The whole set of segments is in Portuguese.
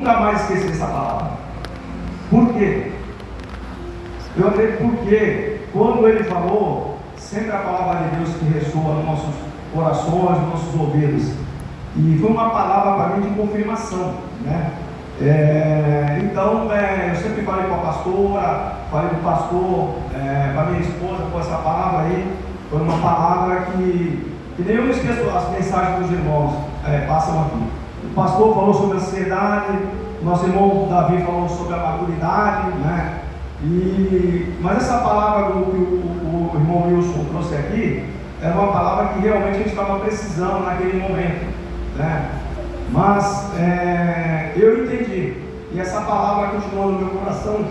Nunca mais esqueci essa palavra. Por quê? Eu acredito porque quando ele falou, sempre a palavra de Deus que ressoa nos nossos corações, nos nossos ouvidos. E foi uma palavra para mim de confirmação, né? Então, eu sempre falei com a pastora, falei com o pastor, para minha esposa, com essa palavra aí. Foi uma palavra que nem eu não esqueço as mensagens dos irmãos passam aqui. O pastor falou sobre ansiedade, nosso irmão Davi falou sobre a maturidade, né? Mas essa palavra que o irmão Wilson trouxe aqui era uma palavra que realmente a gente estava precisando naquele momento, né? Mas eu entendi, e essa palavra continuou no meu coração,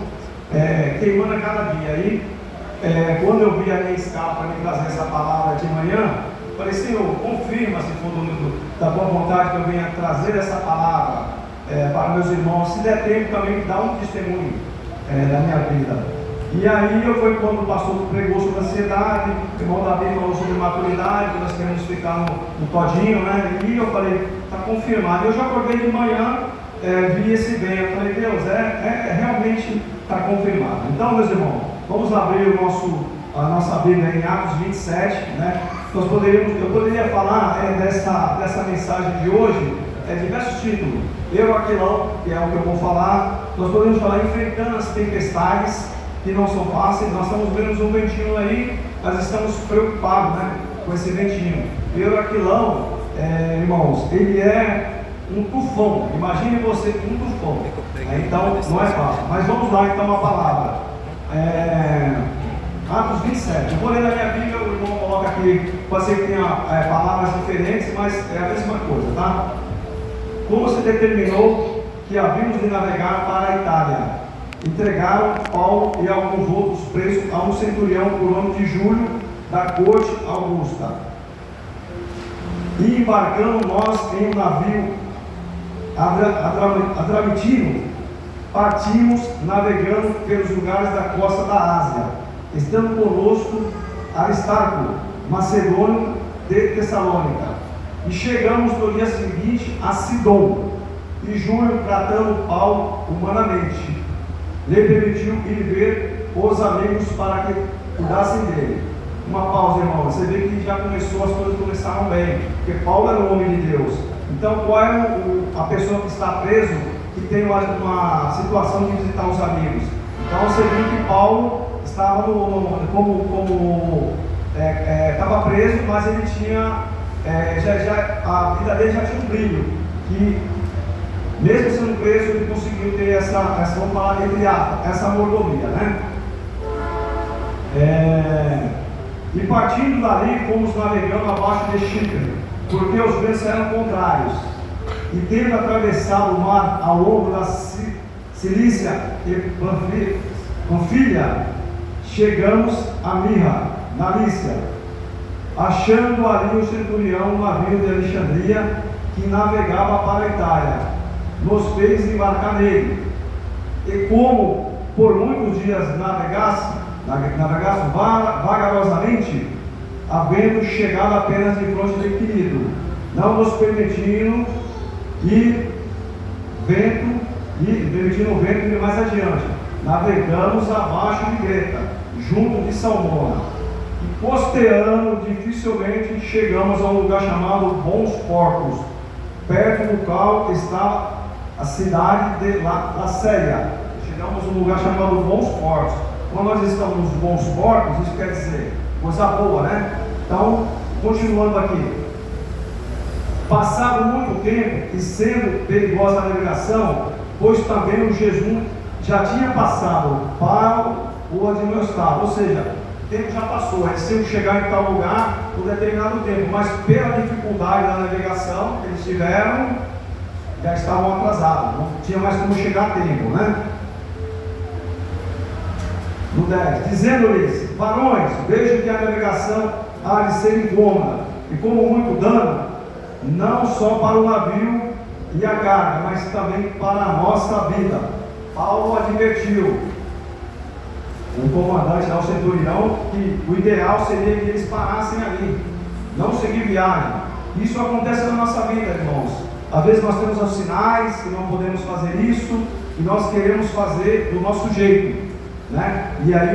queimando a cada dia. Aí, quando eu vi a minha escala para me trazer essa palavra de manhã, falei: Senhor, confirma se for da boa vontade que eu venha trazer essa palavra para meus irmãos. Se der tempo também, dá um testemunho da minha vida. E aí foi quando o pastor pregou sobre ansiedade, o irmão Davi falou sobre maturidade, que nós queremos ficar no todinho, né? E eu falei: está confirmado. Eu já acordei de manhã, vi esse bem, eu falei: Deus, realmente está confirmado. Então, meus irmãos, vamos abrir a nossa Bíblia em Atos 27, né? Eu poderia falar dessa mensagem de hoje, diversos títulos. Aquilão, que é o que eu vou falar. Nós podemos falar enfrentando as tempestades, que não são fáceis. Nós estamos vendo um ventinho aí, mas estamos preocupados, né, com esse ventinho. Aquilão, irmãos, ele é um tufão. Imagine você um tufão. Então, não é fácil. Mas vamos lá, então, a palavra. Atos 27. Eu vou ler na minha Bíblia, o irmão coloca aqui, pode ser que tenha palavras diferentes, mas é a mesma coisa, tá? Como se determinou que havíamos de navegar para a Itália, entregaram Paulo e alguns outros presos a um centurião por nome de Júlio, da corte Augusta. E embarcando nós em um navio Adramitino, partimos navegando pelos lugares da costa da Ásia, estando conosco Aristarco, macedônio de Tessalônica. E chegamos no dia seguinte a Sidom, e Júlio, tratando Paulo humanamente, lhe permitiu ir ver os amigos para que cuidassem dele. Uma pausa, irmão. Você vê que já começou, as coisas começaram bem, porque Paulo era o homem de Deus. Então, qual é a pessoa que está preso, que tem uma situação de visitar os amigos? Então, você viu que Paulo estava estava preso, mas ele tinha, a vida dele já tinha um brilho, que mesmo sendo preso, ele conseguiu ter vamos falar entre essa mordomia, né? E partindo dali, fomos navegando abaixo de Chipre, porque os ventos eram contrários. E tendo atravessado o mar ao longo da Cilícia e Panfilha, chegamos a Mirra, na Lícia, achando ali o centurião, um navio de Alexandria, que navegava para a Itália, nos fez embarcar nele. E como por muitos dias navegasse vagarosamente, havendo chegado apenas de fronte de Quirino, não nos permitindo o vento ir mais adiante, navegamos abaixo de Creta, junto de Salmona, e costeando dificilmente chegamos a um lugar chamado Bons Portos, perto do qual está a cidade de Lacéia. Chegamos a um lugar chamado Bons Portos. Quando nós estamos nos Bons Portos, isso quer dizer coisa boa, né? Então, continuando aqui. Passado muito tempo e sendo perigosa a navegação, pois também o jejum já tinha passado para o admoestado, ou seja, o tempo já passou, eles tinham que chegar em tal lugar por determinado tempo, mas pela dificuldade da navegação que eles tiveram, já estavam atrasados, não tinha mais como chegar a tempo, né? No 10, dizendo-lhes: varões, vejo que a navegação há de ser incômoda, e como muito dano, não só para o navio e a carga, mas também para a nossa vida. Paulo advertiu o comandante ao centurião que o ideal seria que eles parassem ali, não seguir viagem. Isso acontece na nossa vida, irmãos. Às vezes nós temos os sinais que não podemos fazer isso e nós queremos fazer do nosso jeito, né? E aí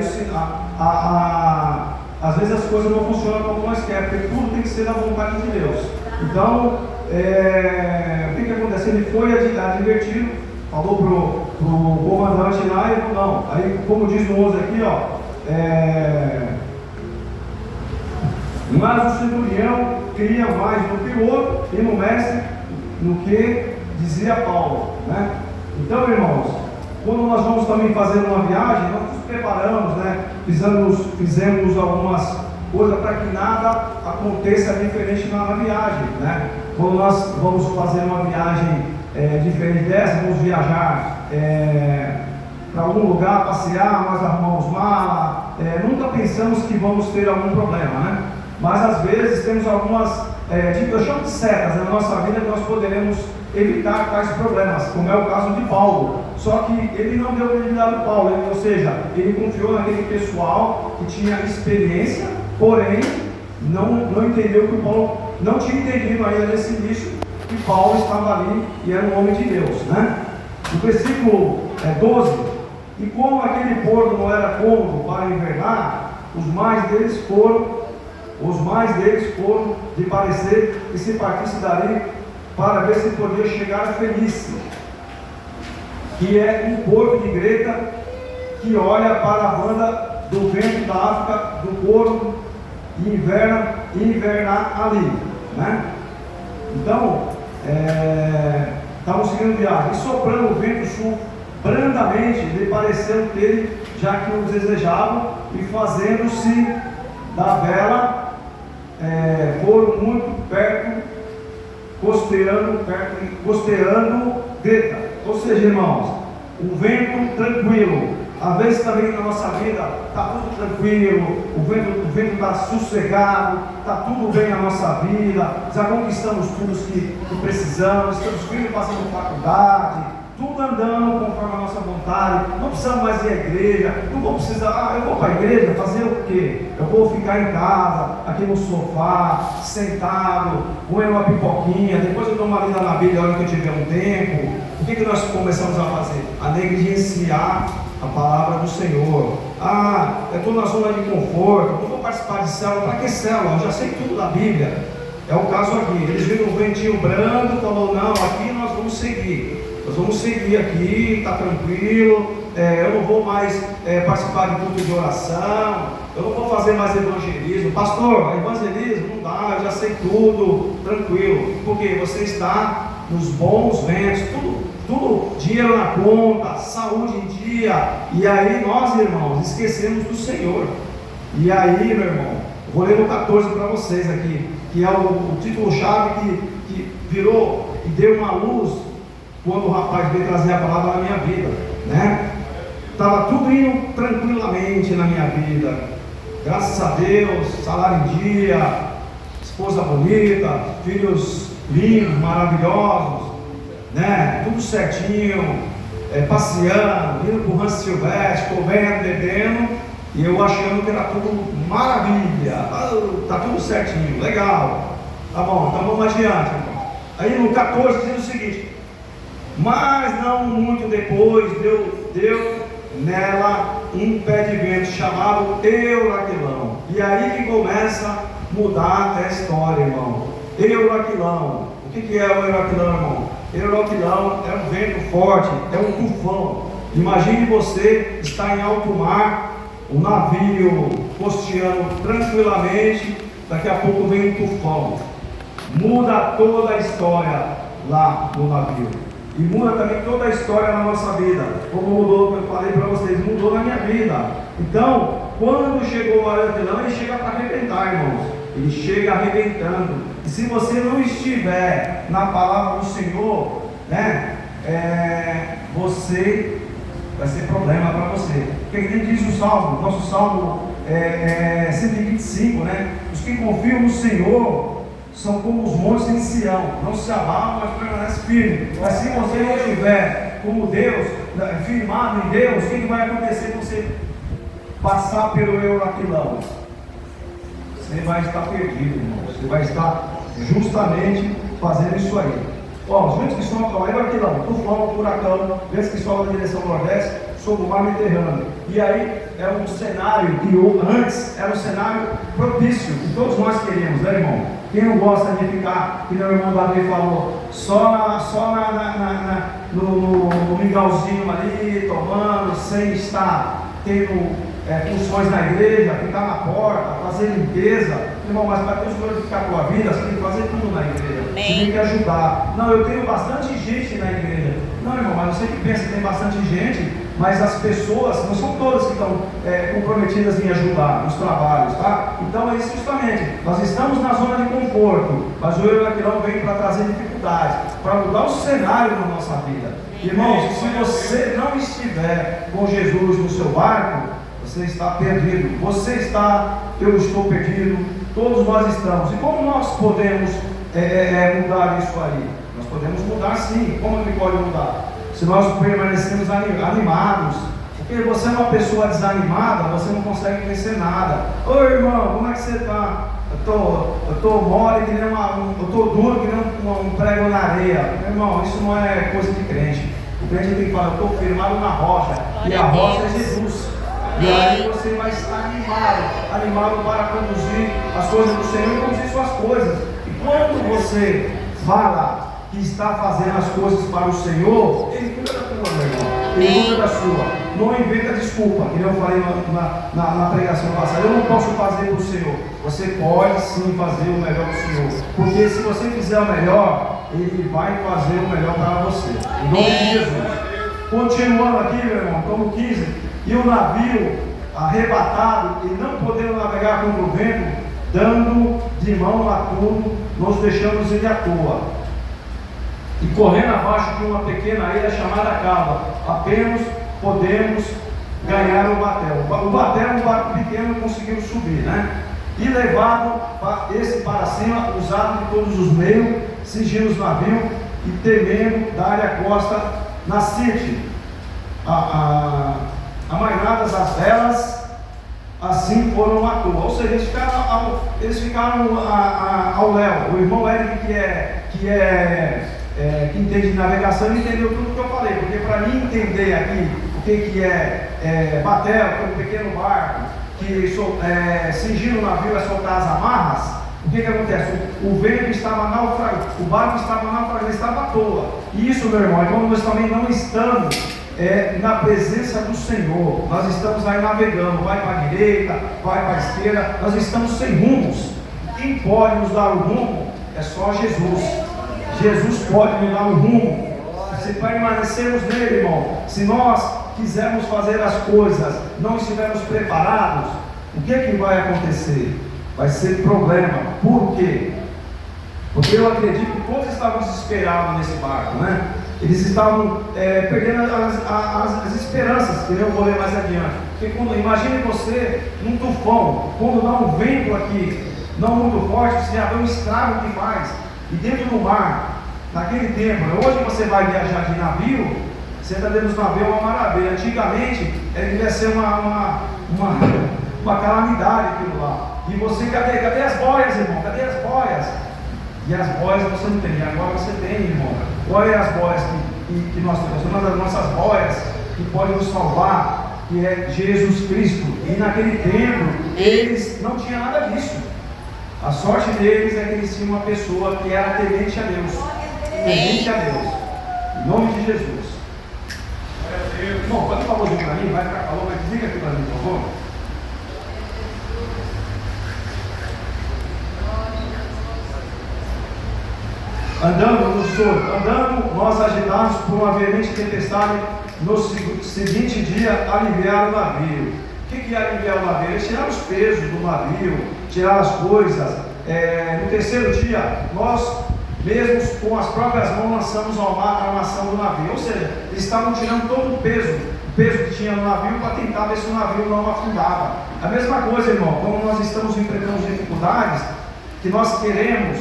às vezes as coisas não funcionam como nós queremos, porque tudo tem que ser da vontade de Deus. Então, o que acontece? Ele foi advertido, falou pro comandante lá, e falou, não. Aí, como diz no 11 aqui, mas o centurião queria mais no piloto e no mestre no que dizia Paulo, né? Então, irmãos, quando nós vamos também fazer uma viagem, nós nos preparamos, né? Fizemos algumas coisas para que nada aconteça diferente na viagem, né? Quando nós vamos fazer uma viagem diferente dessa, vamos viajar para algum lugar, passear, nós arrumamos mala, nunca pensamos que vamos ter algum problema, né? Mas às vezes temos algumas, eu chamo de setas na nossa vida que nós poderemos evitar tais problemas, como é o caso de Paulo. Só que ele não deu credibilidade a Paulo, ou seja, ele confiou naquele pessoal que tinha experiência, porém não entendeu que Paulo não tinha entendido ainda nesse início que Paulo estava ali e era um homem de Deus, né? No versículo 12, e como aquele porto não era cômodo para invernar, os mais deles foram de parecer que se partisse dali para ver se podia chegar a Fenice, que é um porto de Creta que olha para a banda do vento da África, do Corvo, e invernar ali, né? Então, estavam seguindo viagem, e soprando o vento sul brandamente, lhe pareceu ter, já que o desejavam, e fazendo-se da vela, foram muito perto, costeando Creta. Ou seja, irmãos, um vento tranquilo. Às vezes também na nossa vida está tudo tranquilo, o vento está sossegado, está tudo bem na nossa vida, já conquistamos tudo que precisamos, estamos firmes passando faculdade, tudo andando conforme a nossa vontade, não precisamos mais ir à igreja, não vou precisar, eu vou para a igreja fazer o quê? Eu vou ficar em casa, aqui no sofá, sentado, comendo uma pipoquinha, depois eu dou uma lida na Bíblia a hora que eu tiver um tempo. O que nós começamos a fazer? A negligenciar a palavra do Senhor. Eu estou na zona de conforto, não vou participar de célula. Para que célula? Eu já sei tudo da Bíblia. É o caso aqui. Eles viram um ventinho brando, falou, não, aqui nós vamos seguir. Nós vamos seguir aqui, está tranquilo. Eu não vou mais participar de culto de oração. Eu não vou fazer mais evangelismo. Pastor, evangelismo não dá, eu já sei tudo, tranquilo. Porque você está nos bons ventos, tudo dinheiro na conta, saúde em dia. E aí nós, irmãos, esquecemos do Senhor. E aí, meu irmão, vou ler no 14 para vocês aqui, que é o título-chave que virou e deu uma luz quando o rapaz veio trazer a palavra na minha vida, né? Estava tudo indo tranquilamente na minha vida, graças a Deus, salário em dia, esposa bonita, filhos lindos, maravilhosos, né? Tudo certinho, passeando, indo para o Hans Silvestre, comendo, bebendo, e eu achando que era tudo maravilha, tá tudo certinho, legal, tá bom, então vamos adiante, irmão. Aí no 14 diz o seguinte: mas não muito depois deu nela um pé de vento chamado Euraquilão. E aí que começa a mudar a história, irmão. Euraquilão. O que é o Euraquilão, irmão? Euraquilão é um vento forte, é um tufão. Imagine você estar em alto mar, um navio costeando tranquilamente, daqui a pouco vem um tufão. Muda toda a história lá no navio. E muda também toda a história na nossa vida. Como mudou, eu falei para vocês, mudou na minha vida. Então, quando chegou o Euraquilão, ele chega para arrebentar, irmãos. Ele chega arrebentando. E se você não estiver na palavra do Senhor, né, você vai ser problema para você. Porque ele diz o Salmo, nosso Salmo 125, né? Os que confiam no Senhor são como os montes em Sião, não se abalam, mas permanece firme. Mas se você não estiver como Deus, firmado em Deus, o que vai acontecer se você passar pelo Euraquilão? Você vai estar perdido, irmão. Você vai estar justamente fazendo isso aí. Ó, os ventos que sopram, aí vai ter lá, tufão, furacão, ventos que sopram na direção nordeste, sobre o mar Mediterrâneo. E aí é um cenário que antes era um cenário propício, que todos nós queríamos, né, irmão? Quem não gosta de ficar, que o irmão Davi falou, no mingauzinho ali, tomando, sem estar tendo funções na igreja, ficar na porta, fazer limpeza. Irmão, mas para Deus glorificar a tua vida, você tem que fazer tudo na igreja. Amém. Você tem que ajudar. Não, eu tenho bastante gente na igreja. Não, irmão, mas você que pensa que tem bastante gente, mas as pessoas, não são todas que estão comprometidas em ajudar nos trabalhos, tá? Então é isso justamente. Nós estamos na zona de conforto, mas o eu aqui não vem para trazer dificuldades, para mudar o cenário na nossa vida. Irmãos, se você não estiver com Jesus no seu barco, você está perdido. Você está, eu estou perdido. Todos nós estamos. E como nós podemos mudar isso aí? Nós podemos mudar sim. Como ele pode mudar? Se nós permanecemos animados. Porque você é uma pessoa desanimada, você não consegue vencer nada. Ô irmão, como é que você está? Eu estou mole que nem eu estou duro que nem um prego na areia. Meu irmão, isso não é coisa de crente. O crente tem que falar, eu estou firmado na rocha. E a rocha é Jesus. E aí você vai estar animado para conduzir as coisas do Senhor e conduzir suas coisas. E quando você fala que está fazendo as coisas para o Senhor, Ele cuida da tua, meu irmão. Ele cuida da sua. Não inventa desculpa, que eu falei na pregação passada. Eu não posso fazer para o Senhor. Você pode sim fazer o melhor para o Senhor. Porque se você fizer o melhor, Ele vai fazer o melhor para você. Em nome de Jesus. Continuando aqui, meu irmão, como 15. E o navio arrebatado e não podendo navegar contra o vento, dando de mão a tudo, nós deixamos ir à toa. E correndo abaixo de uma pequena ilha chamada Cava, apenas podemos ganhar o batel. O batel, um barco pequeno, conseguiu subir, né? E levado esse para cima, usado de todos os meios, cingindo os navios e temendo dar-lhe a costa na Sirte. Amainadas as velas, assim foram à toa. Ou seja, eles ficaram ao léu. O irmão Eric, que entende de navegação, ele entendeu tudo que eu falei. Porque para mim entender aqui o que é batel, que é um pequeno barco, que cingir o navio é soltar as amarras, o que acontece? O vento estava naufragando, o barco estava naufragando, estava à toa. E isso, meu irmão, é quando nós também não estamos na presença do Senhor. Nós estamos aí navegando, vai para a direita, vai para a esquerda, nós estamos sem rumos. Quem pode nos dar o rumo é só Jesus. Jesus pode nos dar o rumo. Se permanecermos nele, irmão, se nós quisermos fazer as coisas, não estivermos preparados, o que vai acontecer? Vai ser problema. Por quê? Porque eu acredito que todos estavam desesperados nesse barco, né? Eles estavam perdendo as esperanças, que eu vou ler mais adiante. Porque imagine você num tufão, quando dá um vento aqui, não muito forte, você já vê um estrago que faz. E dentro do mar, naquele tempo, hoje você vai viajar de navio, você está dentro do navio, é uma maravilha. Antigamente, devia ser uma calamidade aquilo lá. E você, cadê as boias, irmão? Cadê as boias? E as boias você não tem, e agora você tem, irmão. Olha as boias que nós temos, uma das nossas boias que pode nos salvar, que é Jesus Cristo. E naquele tempo, eles não tinham nada disso. A sorte deles é que eles tinham uma pessoa que era temente a Deus. Temente a Deus. Em nome de Jesus. Bom, pode falar hoje para mim, vai ficar calor, mas desliga aqui para mim, por favor. Andando, nós agitados por uma veemente tempestade, no seguinte dia aliviaram o navio. O que é aliviar o navio? Eles tiraram os pesos do navio, tiraram as coisas. No terceiro dia, nós mesmos com as próprias mãos lançamos ao mar a armação do navio. Ou seja, eles estavam tirando todo o peso que tinha no navio para tentar ver se o navio não afundava. A mesma coisa, irmão, como nós estamos enfrentando dificuldades, que nós queremos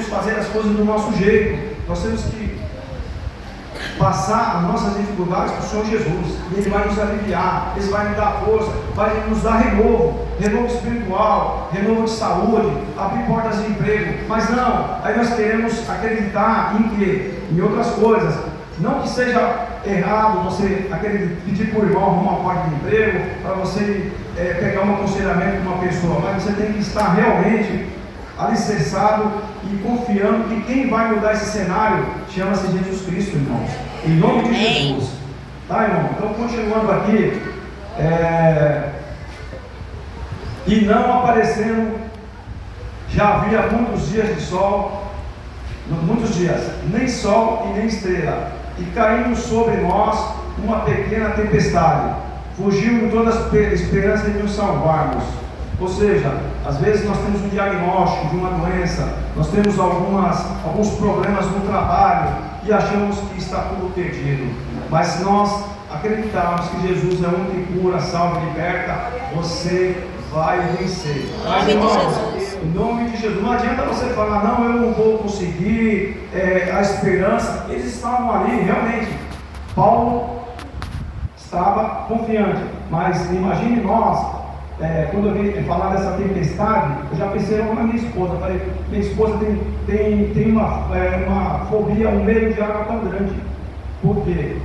fazer as coisas do nosso jeito. Nós temos que passar as nossas dificuldades para o Senhor Jesus. E Ele vai nos aliviar, Ele vai nos dar força, vai nos dar renovo espiritual, renovo de saúde, abrir portas de emprego. Mas não, aí nós queremos acreditar em quê? Em outras coisas. Não que seja errado você pedir por irmão uma porta de emprego, para você pegar um aconselhamento de uma pessoa, mas você tem que estar realmente alicerçado e confiando que quem vai mudar esse cenário chama-se Jesus Cristo, irmãos. Em nome de Jesus. Tá, irmão? Então, continuando aqui, e não aparecendo, já havia muitos dias de sol, muitos dias, nem sol e nem estrela, e caindo sobre nós uma pequena tempestade. Fugiu de toda a esperança de nos salvarmos. Ou seja, às vezes nós temos um diagnóstico de uma doença, nós temos alguns problemas no trabalho e achamos que está tudo perdido. Mas se nós acreditarmos que Jesus é o único que cura, salva e liberta, você vai vencer. Mas, irmãos, em nome de Jesus, não adianta você falar, não, eu não vou conseguir, a esperança. Eles estavam ali, realmente. Paulo estava confiante, mas imagine nós, quando eu vi falar dessa tempestade, eu já pensei logo na minha esposa. Falei, minha esposa tem uma fobia, um medo de água tão grande. Por quê?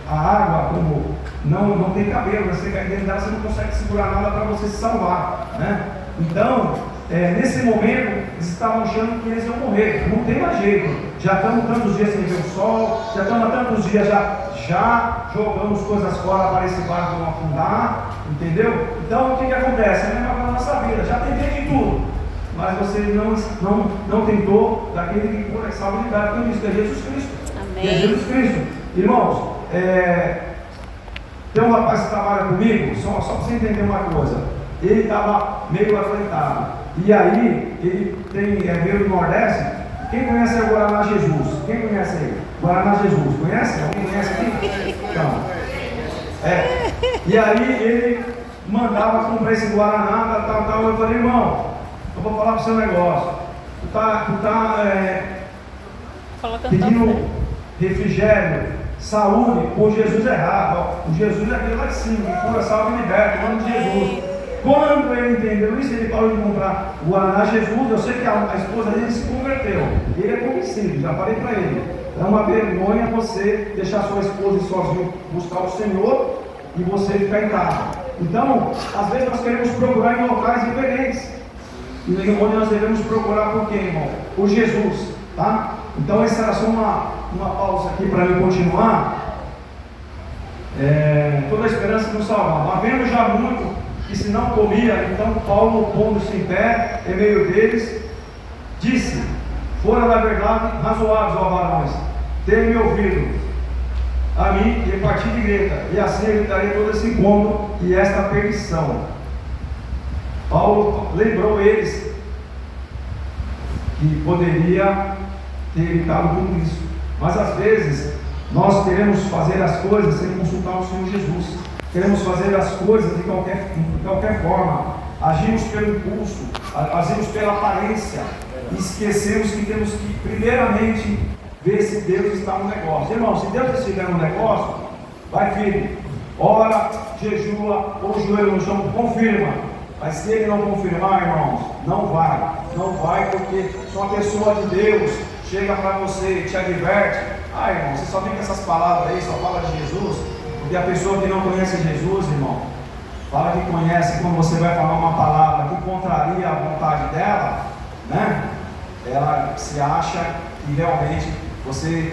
A água, como não tem cabelo, você cai dentro dela, você não consegue segurar nada para você se salvar, né? Então, nesse momento, eles estavam achando que eles iam morrer. Não tem mais jeito. Já estamos tantos dias sem ver o sol, já estamos há tantos dias, já jogamos coisas fora para esse barco não afundar, entendeu? Então, o que acontece? É a mesma coisa na nossa vida. Já tentei de tudo, mas você não tentou daquele que cura e salva e liberta. Então, isso é Jesus Cristo. Amém. É Jesus Cristo. Irmãos, tem um rapaz que trabalha comigo, só para você entender uma coisa. Ele estava meio afetado. E aí, ele veio do Nordeste. Quem conhece o Guaraná Jesus? Quem conhece aí? Guaraná Jesus, conhece? Alguém conhece aqui? Então, e aí ele mandava comprar esse Guaraná, tal. Eu falei, irmão, eu vou falar para o seu negócio. Tu tá pedindo refrigério, saúde, por Jesus errado. O Jesus é aquele lá de cima, que cura, salva e liberta, em nome de Jesus. Quando ele entendeu isso, ele parou de comprar o Guaraná Jesus. Eu sei que a esposa dele se converteu. Ele é conhecido, já falei para ele. É uma vergonha você deixar sua esposa ir sozinho buscar o Senhor e você ficar em casa. Então, às vezes nós queremos procurar em locais diferentes. E onde nós devemos procurar por quem, irmão? Por Jesus, tá? Então, essa era só uma pausa aqui para eu continuar. Toda a esperança nos salvar. Havendo já muito que se não comia, então Paulo, pondo-se em pé em meio deles, disse: fora da verdade razoáveis, ó varões, tenham me ouvido a mim e parti de Greta, e assim evitarei todo esse incômodo e esta perdição. Paulo lembrou eles que poderia ter evitado tudo isso. Mas às vezes nós queremos fazer as coisas sem consultar o Senhor Jesus. Queremos fazer as coisas de qualquer forma. Agimos pelo impulso, agimos pela aparência. E esquecemos que temos que primeiramente ver se Deus está no negócio. Irmão, se Deus estiver no negócio, vai firme. Ora, jejua, ou o joelho no chão, confirma. Mas se ele não confirmar, irmãos, não vai, porque se uma pessoa de Deus chega para você e te adverte, irmão, você só vem com essas palavras aí, só fala de Jesus. Porque a pessoa que não conhece Jesus, irmão, fala que conhece, quando você vai falar uma palavra que contraria a vontade dela, né? Ela se acha que realmente você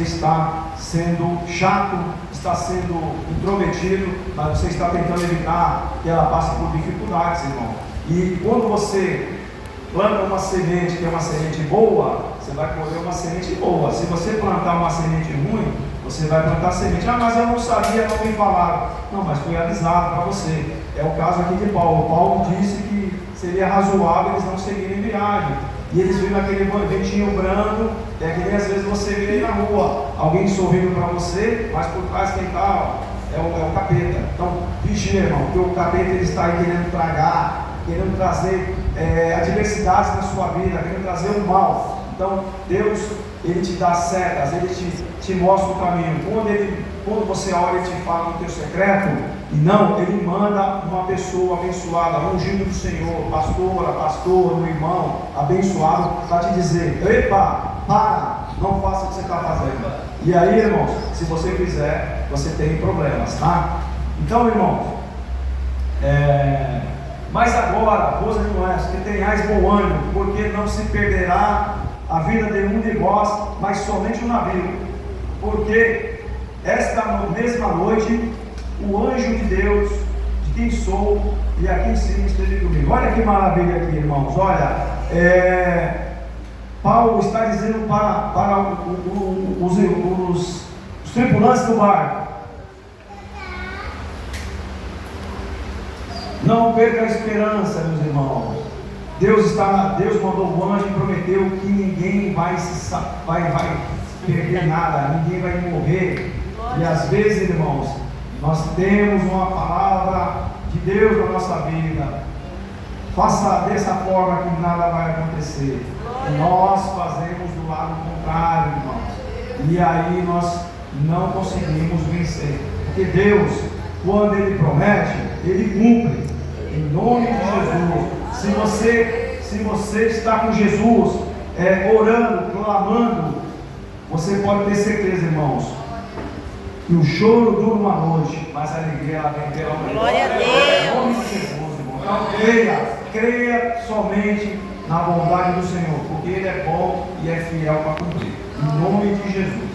está sendo chato, está sendo intrometido, mas você está tentando evitar que ela passe por dificuldades, irmão. E quando você planta uma semente que é uma semente boa, você vai colher uma semente boa. Se você plantar uma semente ruim, você vai plantar semente. Mas eu não sabia, não me falaram. Não, mas foi avisado para você. É o caso aqui de Paulo. Paulo disse que seria razoável eles não seguirem viagem. E eles viram aquele ventinho branco, que nem às vezes você vê aí na rua, alguém sorrindo para você, mas por trás quem está é o capeta. Então, vigia, irmão, porque o capeta ele está aí querendo tragar, querendo trazer adversidades na sua vida, querendo trazer o mal. Então, Deus Ele te dá setas, Ele te mostra o caminho. Quando você ora, Ele te fala no teu secreto. E não, Ele manda uma pessoa abençoada, ungido do Senhor, pastora, pastor, um irmão abençoado, para te dizer: epa, para, não faça o que você está fazendo. E aí, irmãos, se você fizer, você tem problemas, tá? Então, irmãos, mas agora, vos admoesto que tenhais bom ânimo, porque não se perderá a vida de um de vós, mas somente o navio. Porque esta mesma noite, o anjo de Deus, de quem sou, e aqui em cima esteve comigo. Olha que maravilha aqui, irmãos. Olha, Paulo está dizendo para os tripulantes do barco: não perca a esperança, meus irmãos. Deus mandou o anjo e prometeu que ninguém vai perder nada, ninguém vai morrer. E às vezes, irmãos, nós temos uma palavra de Deus na nossa vida. Faça dessa forma que nada vai acontecer. E nós fazemos do lado contrário, irmãos. E aí nós não conseguimos vencer. Porque Deus, quando Ele promete, Ele cumpre. Em nome de Jesus. Se você está com Jesus, orando, clamando, você pode ter certeza, irmãos, que o choro dura uma noite, mas a alegria ela vem pela manhã. Glória a Deus. Em nome de Jesus, irmão. Então creia somente na bondade do Senhor, porque Ele é bom e é fiel para cumprir. Em nome de Jesus.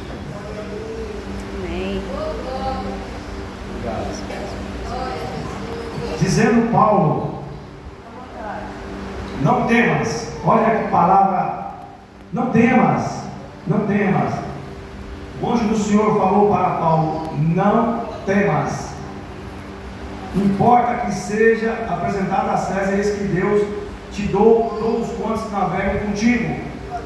Amém. Obrigado. Dizendo Paulo: não temas. Olha que palavra: não temas, não temas. O anjo do Senhor falou para Paulo: não temas. Importa que seja apresentado a César, eis que Deus te dou todos quantos navegam contigo.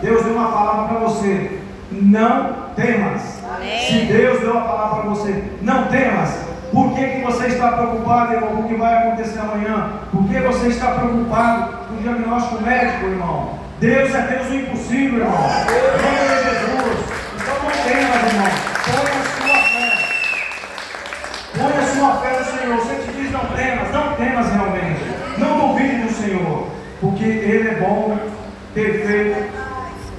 Deus deu uma palavra para você: não temas. Amém. Se Deus deu uma palavra para você: não temas. Por que você está preocupado, irmão, com o que vai acontecer amanhã? Por que você está preocupado com o diagnóstico médico, irmão? Deus é Deus do impossível, irmão. Em nome de Jesus. Então não temas, irmão. Põe a sua fé no Senhor. Você te diz: não temas realmente. Não duvide do Senhor, porque Ele é bom, perfeito,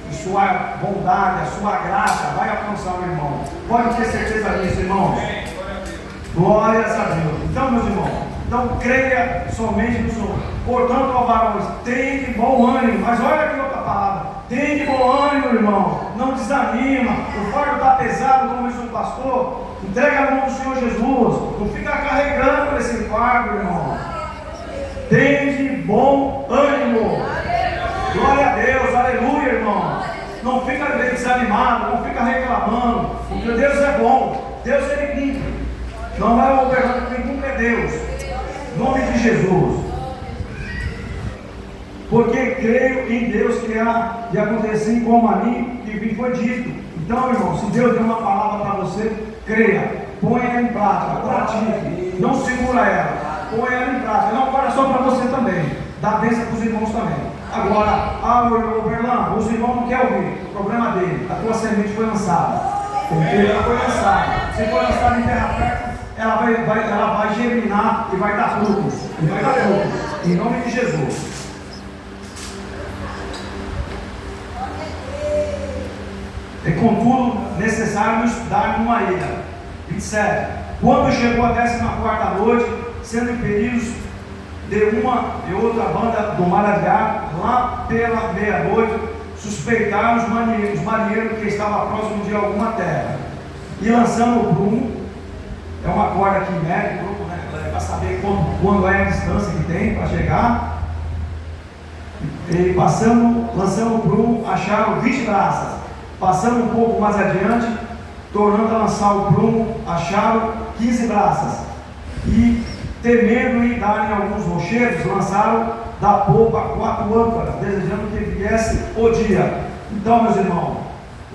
e sua bondade, a sua graça vai alcançar o irmão. Pode ter certeza disso, irmão. Glórias a Deus. Então, meus irmãos, creia somente no Senhor. Portanto, ó varões, tem de bom ânimo. Mas olha aqui outra palavra: tem de bom ânimo, irmão. Não desanima. O fardo está pesado, como diz o pastor. Entrega a mão do Senhor Jesus. Não fica carregando esse fardo, irmão. Tem de bom ânimo. Glória a Deus, aleluia, irmão. Não fica desanimado, não fica reclamando, porque Deus é bom. Deus, Ele cumpre. Não é o governo, quem cumpre é Deus. Em nome de Jesus. Porque creio em Deus que há de acontecer como a mim que me foi dito. Então, irmão, se Deus deu uma palavra para você, creia, ponha ela em prática, pratique, não segura ela, ponha ela em prática. Não guarda só para você também, dá bênção para os irmãos também. Agora, meu irmão Berlan, os irmãos não querem ouvir, o problema dele, a tua semente foi lançada. Ela foi lançada. Se for lançada em terra fértil, ela vai germinar e vai dar frutos. Em nome de Jesus. É contudo necessário estudar numa ilha. 27. Quando chegou a 14ª noite, sendo impedidos de uma e outra banda do mar Adriático, lá pela meia-noite, suspeitaram os marinheiros que estavam próximos de alguma terra. E lançando o prumo, é uma corda que mede o prumo, né, para saber quando é a distância que tem para chegar. E lançando o prumo, acharam 20 braças. Passando um pouco mais adiante, tornando a lançar o prumo, acharam 15 braças. E, temendo em darem alguns rochedos, lançaram da polpa 4 âncoras, desejando que viesse o dia. Então, meus irmãos,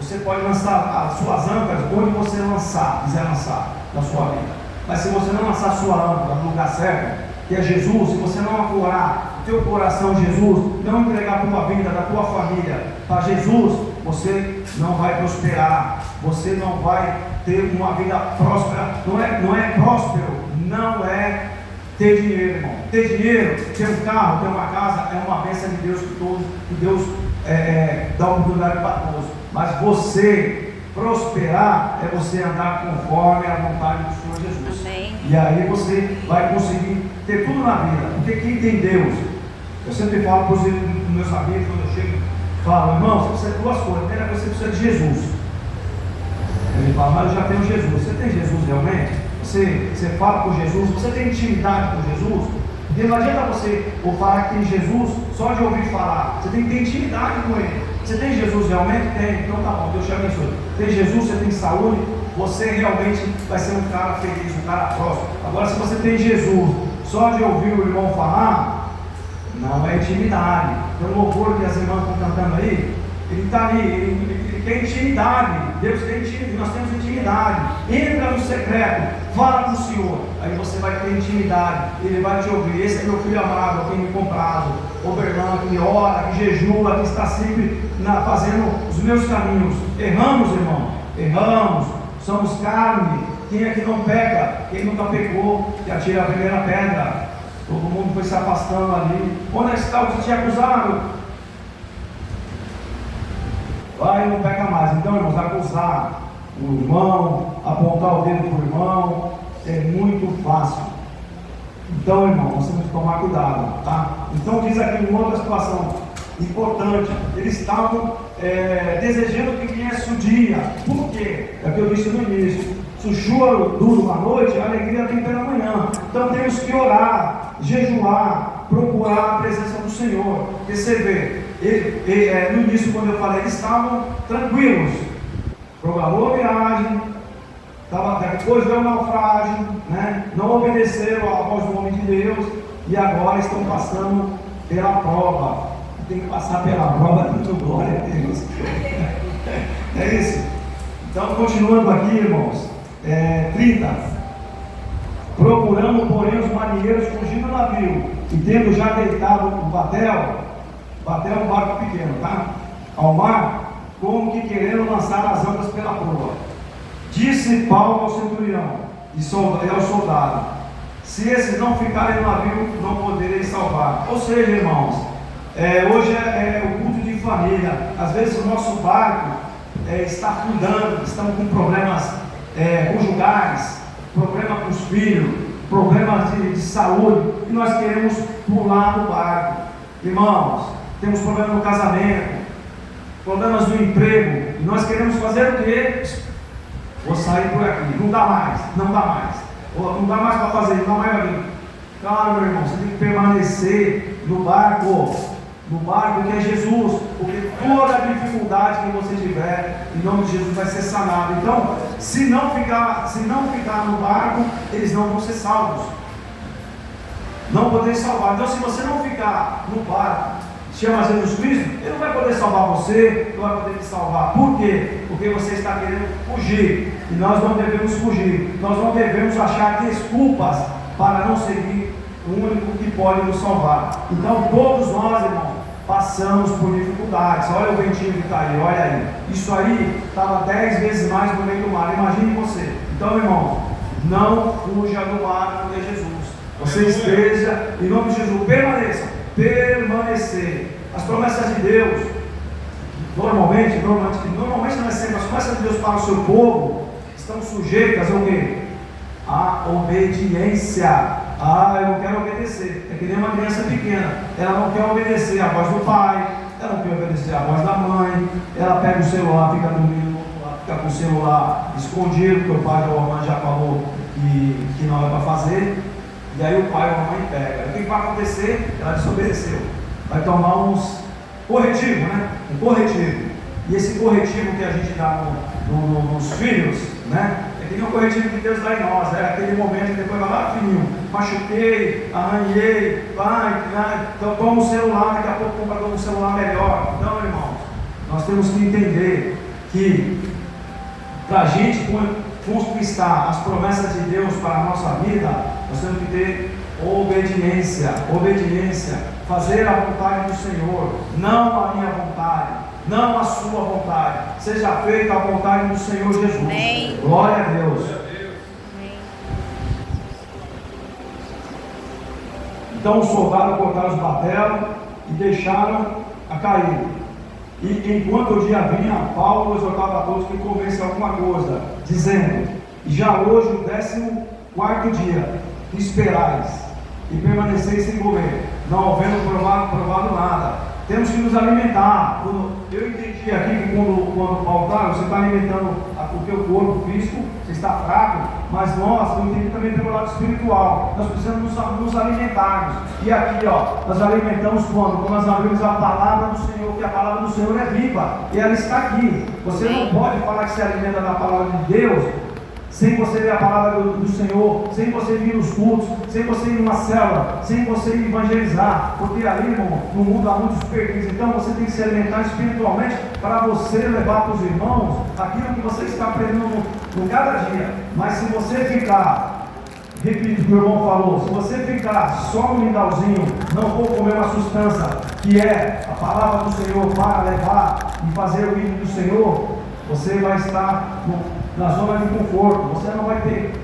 você pode lançar as suas âncoras onde você quiser lançar na sua vida. Mas se você não lançar a sua âncora no lugar certo, que é Jesus, se você não ancorar o teu coração Jesus, não entregar a tua vida, da tua família para Jesus, você não vai prosperar, você não vai ter uma vida próspera. Não é próspero, não é ter dinheiro, irmão. Ter dinheiro, ter um carro, ter uma casa, é uma bênção de Deus que Deus dá oportunidade para todos. Mas você prosperar é você andar conforme a vontade do Senhor Jesus. Amém. E aí você vai conseguir ter tudo na vida. Porque quem tem Deus, eu sempre falo para os meus amigos, quando eu chego, falo, irmão, você precisa de duas coisas. A primeira coisa, você precisa de Jesus. Ele fala, mas eu já tenho Jesus. Você tem Jesus realmente? Você fala com Jesus? Você tem intimidade com Jesus? Porque não adianta você falar que tem Jesus só de ouvir falar. Você tem que ter intimidade com Ele. Você tem Jesus realmente? Tem. Então tá bom, Deus te abençoe. Tem Jesus, você tem saúde, você realmente vai ser um cara feliz, um cara próspero. Agora, se você tem Jesus só de ouvir o irmão falar, não é intimidade. Tem um louvor que as irmãs estão cantando aí, ele está ali, ele quer intimidade. Deus tem intimidade, nós temos intimidade. Entra no secreto, fala com o Senhor, aí você vai ter intimidade, Ele vai te ouvir. Esse é meu filho amado, quem me comprado, Oberlando, que ora, que jejua, que está sempre fazendo os meus caminhos. Erramos, irmão, erramos, somos carne. Quem é que não peca? Quem nunca pecou, que atira a primeira pedra. Todo mundo foi se afastando ali. Onde está o que te acusaram? Vai e não peca mais. Então, irmãos, acusar o irmão, apontar o dedo para o irmão, é muito fácil. Então, irmão, nós temos que tomar cuidado, tá? Então, diz aqui uma outra situação importante. Eles estavam desejando que viesse o dia. Por quê? É o que eu disse no início. Se o choro dura uma noite, a alegria vem pela manhã. Então, temos que orar, jejuar, procurar a presença do Senhor. Porque você vê, no início, quando eu falei, eles estavam tranquilos. Programou a viagem, depois veio o naufrágio, né? Não obedeceram à voz do homem de Deus e agora estão passando pela prova. Tem que passar pela prova, dando glória a Deus. É isso. Então, continuando aqui, irmãos, 30. Procurando, porém, os marinheiros fugindo do navio e tendo já deitado o batel é um barco pequeno, tá? Ao mar, como que querendo lançar as andas pela proa. Disse Paulo ao centurião e ao soldado: se esses não ficarem no navio, não poderei salvar. Ou seja, irmãos, hoje é o culto de família. Às vezes o nosso barco está afundando, estamos com problemas conjugais, problemas com os filhos, problemas de saúde, e nós queremos pular do barco. Irmãos, temos problemas no casamento, problemas no emprego, e nós queremos fazer o quê? Vou sair por aqui, não dá mais, não dá mais para fazer, não dá mais para vir. Claro, meu irmão, você tem que permanecer no barco que é Jesus, porque toda a dificuldade que você tiver, em nome de Jesus, vai ser sanada. Então, se não ficar no barco, eles não vão ser salvos, não poder salvar. Então, se você não ficar no barco, chama Jesus Cristo, Ele não vai poder salvar você, não vai poder te salvar. Por quê? Porque você está querendo fugir, e nós não devemos fugir, nós não devemos achar desculpas para não seguir o único que pode nos salvar. Então, todos nós, irmãos, passamos por dificuldades. Olha o ventinho que está aí, olha aí. Isso aí estava 10 vezes mais no meio do mar. Imagine você. Então, irmão, não fuja do mar, porque é Jesus. Você esteja, em nome de Jesus, permanecer. As promessas de Deus, normalmente não é sempre, as promessas de Deus para o seu povo estão sujeitas ao quê? A obediência. Eu não quero obedecer. É que nem uma criança pequena, ela não quer obedecer à voz do pai, ela não quer obedecer à voz da mãe, ela pega o celular, fica dormindo, fica com o celular escondido, porque o pai ou a mãe já falou que não é para fazer, e aí o pai ou a mãe pega. O que vai acontecer? Ela desobedeceu. Vai tomar uns corretivos, né? Um corretivo. E esse corretivo que a gente dá nos filhos, né? É que nem o corretivo que Deus dá em nós, aquele momento que depois vai lá, filhinho, machuquei, arranhei, então toma um celular, daqui a pouco compra um celular melhor. Então, irmãos, nós temos que entender que para a gente conquistar as promessas de Deus para a nossa vida, nós temos que ter obediência, fazer a vontade do Senhor, não a minha vontade. não a sua vontade, seja feita a vontade do Senhor Jesus. Amém. Glória a Deus. Amém. Então os soldados cortaram os martelos e deixaram a cair. E enquanto o dia vinha, Paulo exortava a todos que comessem alguma coisa, dizendo: já hoje o 14º dia, esperais e permaneceis sem comer, não havendo provado nada. Temos que nos alimentar. Eu entendi aqui que quando Paulo fala, você está alimentando o teu corpo físico, você está fraco, mas nós, eu entendi também pelo lado espiritual, nós precisamos nos alimentarmos. E aqui, nós alimentamos quando nós abrimos a palavra do Senhor, que a palavra do Senhor é viva, e ela está aqui. Você não pode falar que se alimenta da palavra de Deus sem você ler a palavra do Senhor, sem você vir nos cultos, sem você ir numa célula, sem você evangelizar, porque ali, irmão, no mundo há muitos perdidos. Então você tem que se alimentar espiritualmente para você levar para os irmãos aquilo que você está aprendendo no cada dia. Mas se você ficar, repito o que o irmão falou, se você ficar só no mingauzinho, não vou comer uma substância que é a palavra do Senhor para levar e fazer o ídolo do Senhor, você vai estar na zona de conforto, você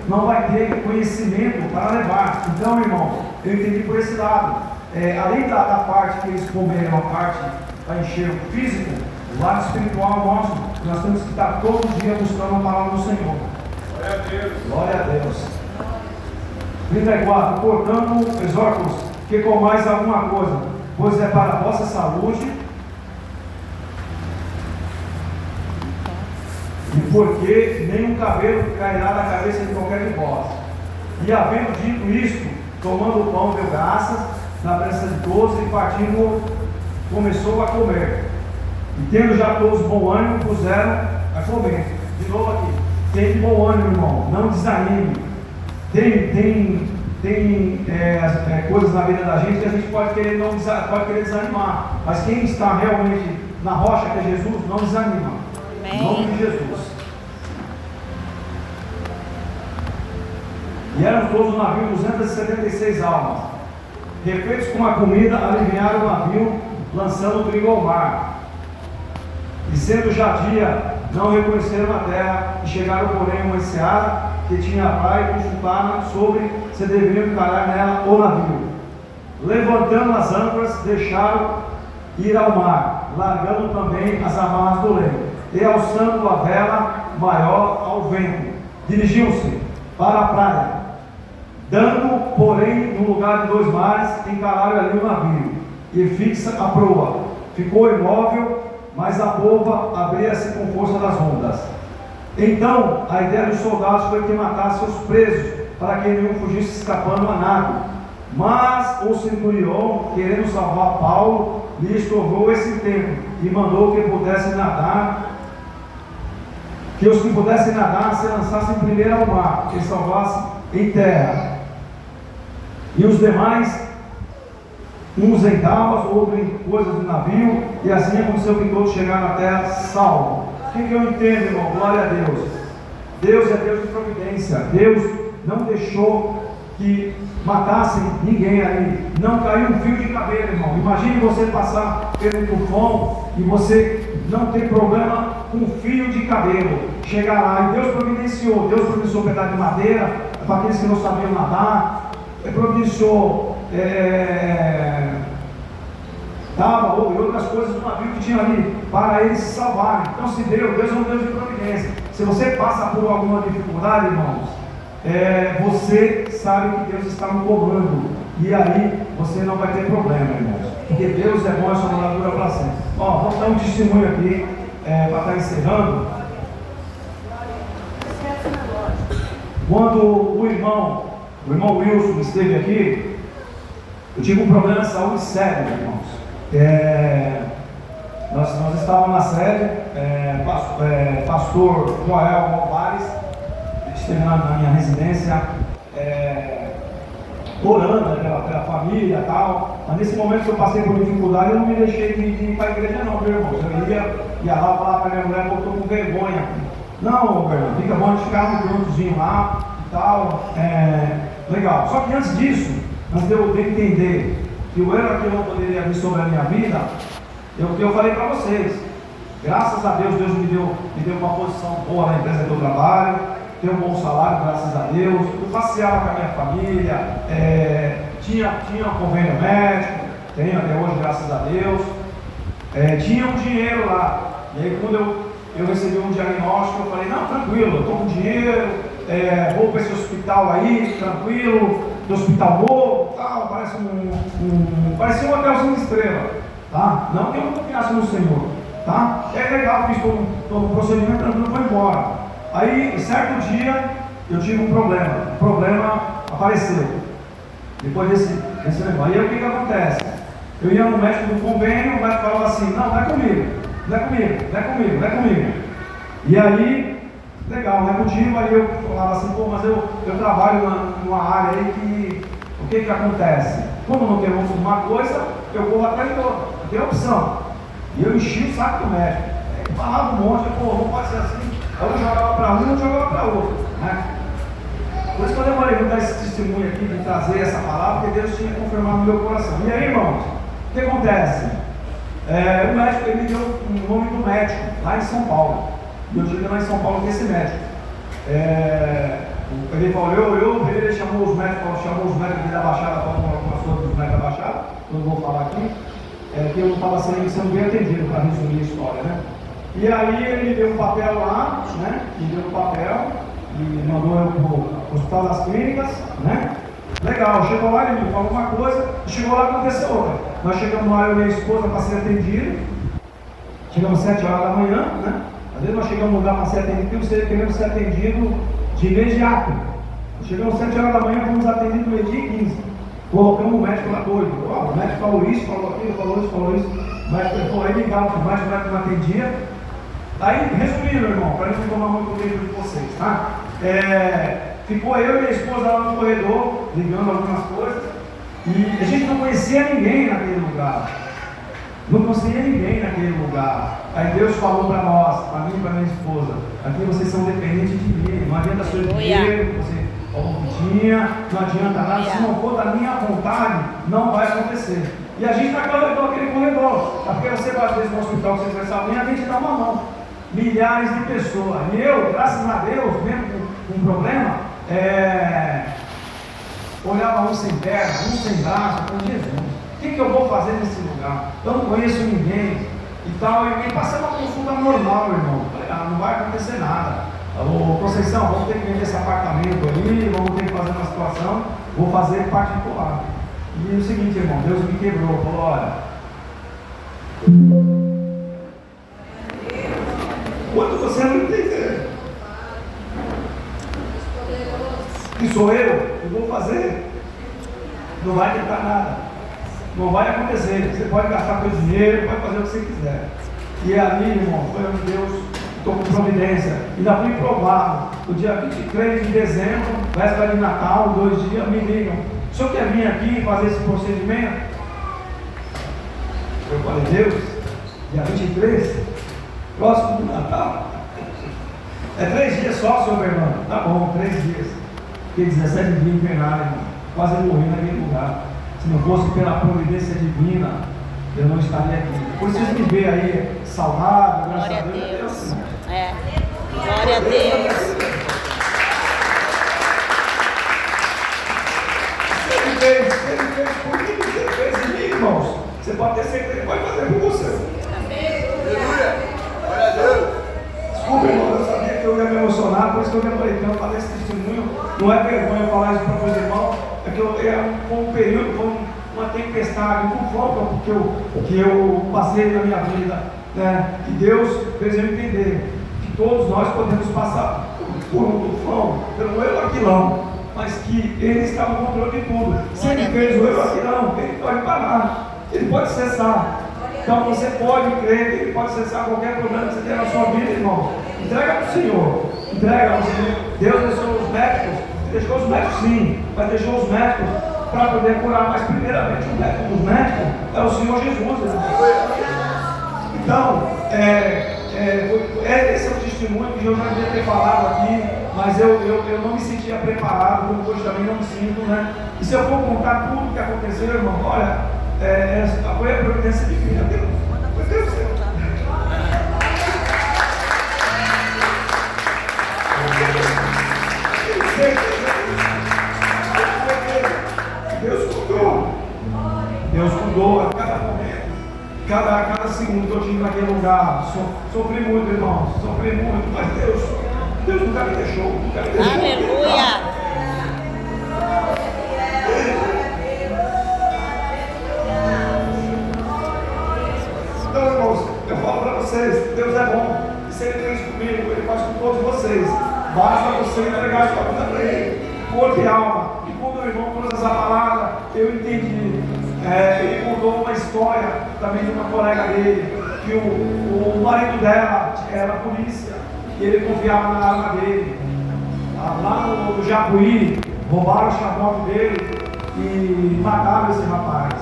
não vai ter conhecimento para levar. Então, irmão, eu entendi por esse lado. Além da parte que eles comeram, a parte para encher o físico, o lado espiritual nosso, nós temos que estar todo dia buscando a palavra do Senhor. Glória a Deus. Glória a Deus. 34. Portanto, exorto-os que comais alguma coisa, pois é para a vossa saúde. E porque nenhum cabelo cairá da cabeça de qualquer de vós. E havendo dito isto, tomando o pão, deu graças na presença de todos, e partindo, começou a comer. E tendo já todos bom ânimo, puseram a comer. De novo aqui, tem bom ânimo, irmão, não desanime. Tem coisas na vida da gente que a gente pode querer desanimar, mas quem está realmente na rocha, que é Jesus, não desanima. Em nome de Jesus. E eram todos no navio 276 almas. Refeitos com a comida, aliviaram o navio, lançando o trigo ao mar. E sendo já dia, não reconheceram a terra, e chegaram, porém, a uma seara que tinha a praia, e consultaram sobre se deveriam encarar nela o navio. Levantando as âncoras, deixaram ir ao mar, largando também as amarras do leme, e alçando a vela maior ao vento, dirigiam-se para a praia, dando, porém, no lugar de 2 mares, encararam ali o navio, e fixa a proa, ficou imóvel, mas a polva abria-se com força das ondas. Então, a ideia dos soldados foi que matassem os presos, para que nenhum fugisse escapando a nado. Mas o centurião, querendo salvar Paulo, lhe estorvou esse tempo, e mandou que os que pudessem nadar se lançassem primeiro ao mar, e salvassem em terra. E os demais, uns em tábuas, outros em coisas do navio, e assim aconteceu que todos chegaram à terra salvos. O que eu entendo, irmão? Glória a Deus. Deus é Deus de providência. Deus não deixou que matassem ninguém ali. Não caiu um fio de cabelo, irmão. Imagine você passar pelo tufão e você não ter problema com um fio de cabelo. Chegar lá e Deus providenciou um pedaço de madeira para aqueles que não sabiam nadar, providenciou tábua e outras coisas do navio que tinha ali para eles se salvarem. Então, se Deus é um Deus de providência. Se você passa por alguma dificuldade, irmãos, você sabe que Deus está no comando, e aí você não vai ter problema, irmãos, porque Deus é bom, a sua palavra dura para sempre. Vamos dar um testemunho aqui para estar encerrando. Quando o irmão Wilson esteve aqui, eu tive um problema de saúde sério, irmãos. Nós estávamos na sede, pastor Joel Alvares esteve na minha residência, orando pela família e tal. Mas nesse momento que eu passei por dificuldade, eu não me deixei de ir para a igreja não, meu irmão. Eu ia lá falar para minha mulher que eu estou com vergonha. Não, Fernando, fica bom de ficar no cantozinho lá e tal. Legal. Só que antes disso, antes de eu entender que o erro que eu não poderia vir sobre a minha vida, eu falei para vocês, Graças a Deus, Deus me deu uma posição boa na empresa que eu trabalho, tenho um bom salário, graças a Deus. Eu passeava com a minha família, tinha um convênio médico, tenho até hoje, graças a Deus. Tinha um dinheiro lá. E aí, quando eu recebi um diagnóstico, eu falei: não, tranquilo, eu estou com dinheiro, vou para esse hospital aí, tranquilo, do hospital novo, tal, parecia um hotelzinho de estrela, tá? Não que eu não confiasse no Senhor, tá? É legal, fiz todo o procedimento, tranquilo, foi embora. Aí, certo dia, eu tive um problema. O problema apareceu depois desse negócio. Aí o que acontece? Eu ia no médico do convênio, o médico falava assim: não é comigo, não é comigo, não é comigo, não é comigo. E aí, legal, não é contigo. Aí eu falava assim: pô, mas eu trabalho numa área aí que, o que acontece? Quando não tem uma coisa, eu corro atrás de outra, não tem opção. E eu enchi o saco do médico. Ele falava um monte, pô, não pode ser assim. Aí eu jogava para um, eu jogava para outro, né? Por isso que eu demorei muito dar esse testemunho aqui, de trazer essa palavra, porque Deus tinha confirmado no meu coração. E aí, irmãos, o que acontece? O médico, ele me deu o nome do médico, lá em São Paulo. E eu tive lá em São Paulo com esse médico. Ele falou, ele chamou os médicos da Baixada, para algumas coisas dos médicos da Baixada, eu não vou falar aqui, que eu estava sendo bem atendido, para resumir a história, né? E aí ele me deu um papel lá, né? Me deu um papel e mandou eu para o Hospital das Clínicas, né? Legal, chegou lá, ele me falou uma coisa, chegou lá e aconteceu outra. Nós chegamos lá, eu e minha esposa, para ser atendido. Chegamos às 7 horas da manhã, né? Às vezes nós chegamos no lugar para ser atendido, queremos ser atendido de imediato. Chegamos às 7 horas da manhã, fomos atendidos no meio-dia e 15. Colocamos o médico lá doido. O médico falou isso, falou aquilo, falou isso. O médico falou, aí ligava para o médico não atendia. Aí, resumindo, irmão, para não tomar muito tempo de vocês, tá? Ficou eu e minha esposa lá no corredor, ligando algumas coisas, e a gente não conhecia ninguém naquele lugar. Não conhecia ninguém naquele lugar. Aí Deus falou para nós, para mim e para minha esposa: aqui vocês são dependentes de mim, não adianta ser dinheiro, você falou que tinha, não adianta nada, se não for da minha vontade, não vai acontecer. E a gente está naquele corredor, porque você vai às vezes no hospital, você conhece alguém, a gente dá uma mão. Milhares de pessoas. E eu, graças a Deus, mesmo com um problema, olhava um sem perna, um sem braço, com Jesus, o que eu vou fazer nesse lugar? Eu não conheço ninguém e tal. E passei uma consulta normal, irmão. Falei, não vai acontecer nada. Ô, Conceição, vamos ter que vender esse apartamento ali, vamos ter que fazer uma situação, vou fazer particular. E o seguinte, irmão, Deus me quebrou, falou: olha, quando você não entender que sou eu vou fazer, não vai tentar nada, não vai acontecer. Você pode gastar seu dinheiro, pode fazer o que você quiser. E ali, irmão, foi onde Deus tomou providência. Ainda fui provado. O dia 23 de dezembro, véspera de Natal, 2 dias, me ligam: o senhor quer vir aqui fazer esse procedimento? Eu falei: Deus, dia 23, próximo do Natal, 3 dias só, senhor Fernando. Tá bom, 3 dias. Fiquei 17 dias internado, irmão. Quase morri naquele lugar. Se não fosse pela providência divina, eu não estaria aqui. Por isso vocês me veem aí saudável, graças a Deus. Glória a Deus. Ele fez por mim, ele fez em mim, irmãos. Você pode ter certeza que ele pode fazer por você. Aleluia! Glória a Deus! Desculpa, irmão, eu sabia que eu ia me emocionar, por isso que eu falei: então, eu falei esse testemunho. Não é vergonha falar isso para os irmãos, é que foi um período, foi uma tempestade, um confronto que eu passei na minha vida, né? E Deus fez eu entender que todos nós podemos passar por um tufão, pelo eu aquilão, mas que Ele está no controle de tudo. Se Ele fez o eu aquilão, Ele pode parar, Ele pode cessar. Então você pode crer que Ele pode cessar qualquer problema que você tenha na sua vida, irmão. Entrega para o Senhor, entrega ao Senhor. Deus deixou os médicos sim, mas deixou os médicos para poder curar. Mas primeiramente o médico dos médicos é o Senhor Jesus, irmão. Então, esse é o testemunho que eu já devia ter falado aqui, mas eu não me sentia preparado, como hoje também não me sinto, né? E se eu for contar tudo o que aconteceu, irmão, olha, foi a providência divina. Foi Deus. cada segundo que eu tive naquele lugar, sofri muito, irmãos, sofri muito, mas Deus nunca me deixou, nunca me deixou. Aleluia. Então, irmãos, eu falo para vocês, Deus é bom, e se Ele fez comigo, Ele faz com todos vocês. Basta você entregar a sua vida para Ele, corpo e alma. E quando o irmão trouxe essa palavra, eu entendi. Ele contou uma história também de uma colega dele, que o marido dela era polícia, e ele confiava na arma dele. Lá no Japuí, roubaram o chamote dele e mataram esse rapaz.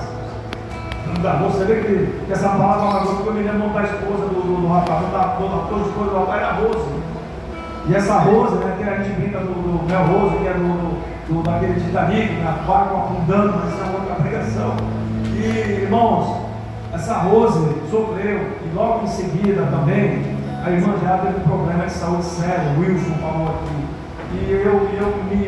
Você vê que essa palavra é uma coisa que eu me lembro da esposa do rapaz, da esposa do rapaz era Rose. E essa Rose, né, que a gente brinca do Mel Rose, que é daquele Titanic, na barca afundando, mas isso é outra pregação. E irmãos, essa Rose sofreu, e logo em seguida também, a irmã já teve um problema de saúde sério, o Wilson falou aqui. E eu me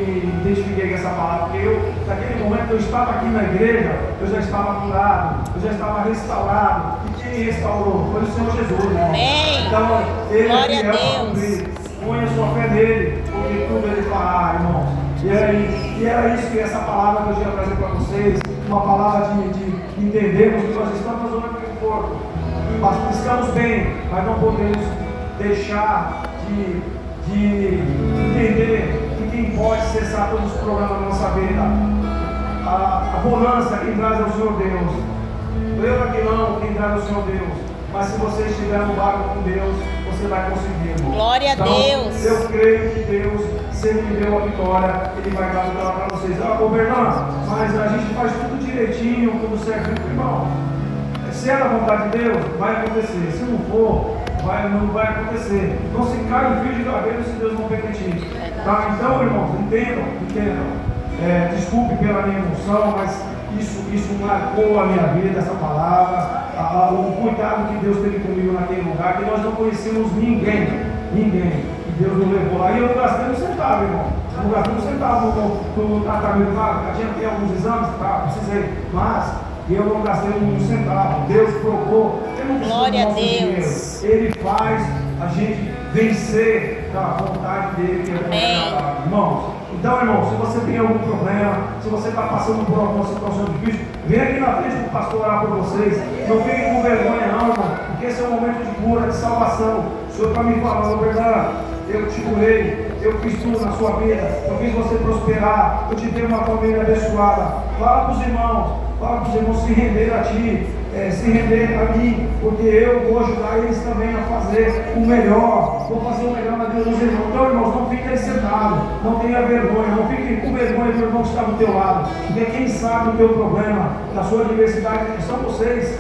identifiquei com essa palavra, porque naquele momento eu estava aqui na igreja, eu já estava curado, eu já estava restaurado. E quem me restaurou? Foi o Senhor Jesus, irmão. Amém. Então, Ele Glória é a fiel para cumprir. Ponha sua fé nele, porque tudo Ele fará, irmãos. E era isso que essa palavra que eu tinha trazer para vocês, uma palavra de entendermos que nós estamos na zona de conforto. Estamos bem, mas não podemos deixar de entender que quem pode cessar todos os problemas da nossa vida, a bonança quem traz é o Senhor Deus. Lembra que não, quem traz é o Senhor Deus. Mas se você estiver no barco com Deus, você vai conseguir. Glória a Deus. Eu creio que Deus, se Ele me deu a vitória, Ele vai dar a vitória para vocês. Bernardo, mas a gente faz tudo direitinho, tudo certinho, irmão. Se é da vontade de Deus, vai acontecer. Se não for, não vai acontecer. Não se cai um fio de cabelo se Deus não permitir. Tá? Então, irmãos, entendam. Desculpe pela minha emoção, mas isso marcou a minha vida, essa palavra. O cuidado que Deus teve comigo naquele lugar, que nós não conhecíamos ninguém. E Deus nos levou lá. E eu não gastei um centavo, irmão. Eu não gastei um centavo no tratamento. Claro, tinha alguns exames, tá? Precisei. Mas eu não gastei um centavo. Deus provou. Glória a Deus. Ele faz a gente vencer a vontade dele, que é irmãos. Então, irmão, se você tem algum problema, se você está passando por alguma situação difícil, vem aqui na frente para o pastor orar por vocês. Não fiquem com vergonha, não, irmão, porque esse é um momento de cura, de salvação. O Senhor está me falando, Bernardo, eu te curei, eu fiz tudo na sua vida, eu fiz você prosperar, eu te dei uma família abençoada. Fala para os irmãos se render a ti, se render a mim, porque eu vou ajudar eles também a fazer o melhor. Vou fazer o melhor na vida dos irmãos. Então, irmãos, não fiquem sentados, não tenha vergonha, não fiquem com vergonha do irmão que está do teu lado, porque quem sabe o teu problema, da sua adversidade, são vocês.